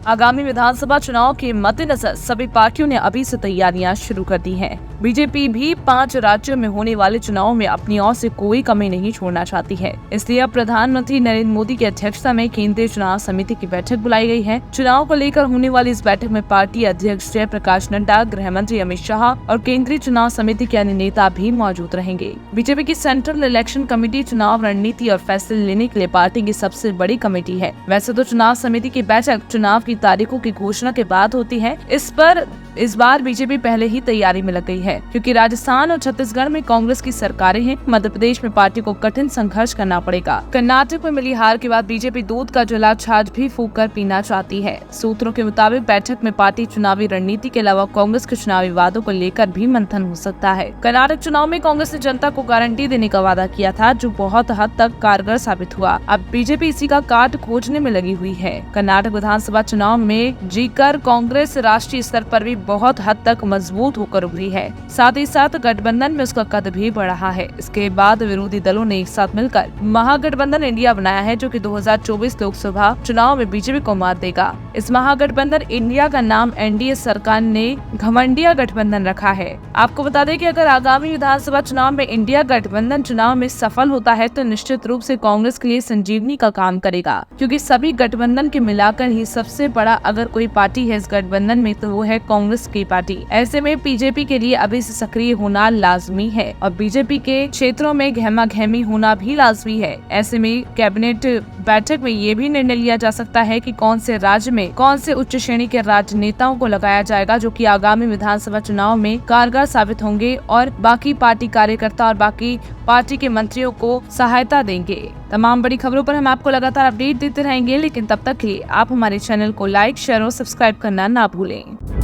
आगामी विधानसभा चुनाव के मद्देनजर सभी पार्टियों ने अभी से तैयारियां शुरू कर दी हैं। बीजेपी भी 5 राज्यों में होने वाले चुनाव में अपनी ओर से कोई कमी नहीं छोड़ना चाहती है। इसलिए अब प्रधानमंत्री नरेंद्र मोदी की अध्यक्षता में केंद्रीय चुनाव समिति की बैठक बुलाई गई है। चुनाव को लेकर होने वाली इस बैठक में पार्टी अध्यक्ष जयप्रकाश नड्डा, गृह मंत्री अमित शाह और केंद्रीय चुनाव समिति के अन्य नेता भी मौजूद रहेंगे। बीजेपी की सेंट्रल इलेक्शन कमेटी चुनाव रणनीति और फैसले लेने के लिए पार्टी की सबसे बड़ी कमेटी है। वैसे तो चुनाव समिति की बैठक चुनाव की तारीखों की घोषणा के बाद होती है। इस बार बीजेपी पहले ही तैयारी में लग गई है, क्योंकि राजस्थान और छत्तीसगढ़ में कांग्रेस की सरकारें हैं। मध्य प्रदेश में पार्टी को कठिन संघर्ष करना पड़ेगा। कर्नाटक में मिली हार के बाद बीजेपी दूध का जला छाछ भी फूंक कर पीना चाहती है। सूत्रों के मुताबिक बैठक में पार्टी चुनावी रणनीति के अलावा कांग्रेस के चुनावी वादों को लेकर भी मंथन हो सकता है। कर्नाटक चुनाव में कांग्रेस ने जनता को गारंटी देने का वादा किया था, जो बहुत हद तक कारगर साबित हुआ। अब बीजेपी इसी का काट खोजने में लगी हुई है। कर्नाटक विधानसभा चुनाव में जीतकर कांग्रेस राष्ट्रीय स्तर पर भी बहुत हद तक मजबूत होकर उभरी है। साथ ही साथ गठबंधन में उसका कद भी बढ़ा है। इसके बाद विरोधी दलों ने एक साथ मिलकर महागठबंधन इंडिया बनाया है, जो कि 2024 लोकसभा चुनाव में बीजेपी को मात देगा। इस महागठबंधन इंडिया का नाम एनडीए सरकार ने घमंडिया गठबंधन रखा है। आपको बता दें कि अगर आगामी विधानसभा चुनाव में इंडिया गठबंधन चुनाव में सफल होता है तो निश्चित रूप से कांग्रेस के लिए संजीवनी का काम करेगा, क्योंकि सभी गठबंधन के मिलाकर ही सबसे बड़ा अगर कोई पार्टी है इस गठबंधन में तो वो है कांग्रेस की पार्टी। ऐसे में बीजेपी के लिए अभी से सक्रिय होना लाजमी है और बीजेपी के क्षेत्रों में गहमा गहमी होना भी लाजमी है। ऐसे में कैबिनेट बैठक में ये भी निर्णय लिया जा सकता है कि कौन से राज्य में कौन से उच्च श्रेणी के राजनेताओं को लगाया जाएगा, जो कि आगामी विधानसभा चुनाव में कारगर साबित होंगे और बाकी पार्टी कार्यकर्ता और बाकी पार्टी के मंत्रियों को सहायता देंगे। तमाम बड़ी खबरों पर हम आपको लगातार अपडेट देते रहेंगे, लेकिन तब तक के लिए आप हमारे चैनल को लाइक, शेयर और सब्सक्राइब करना ना भूलें।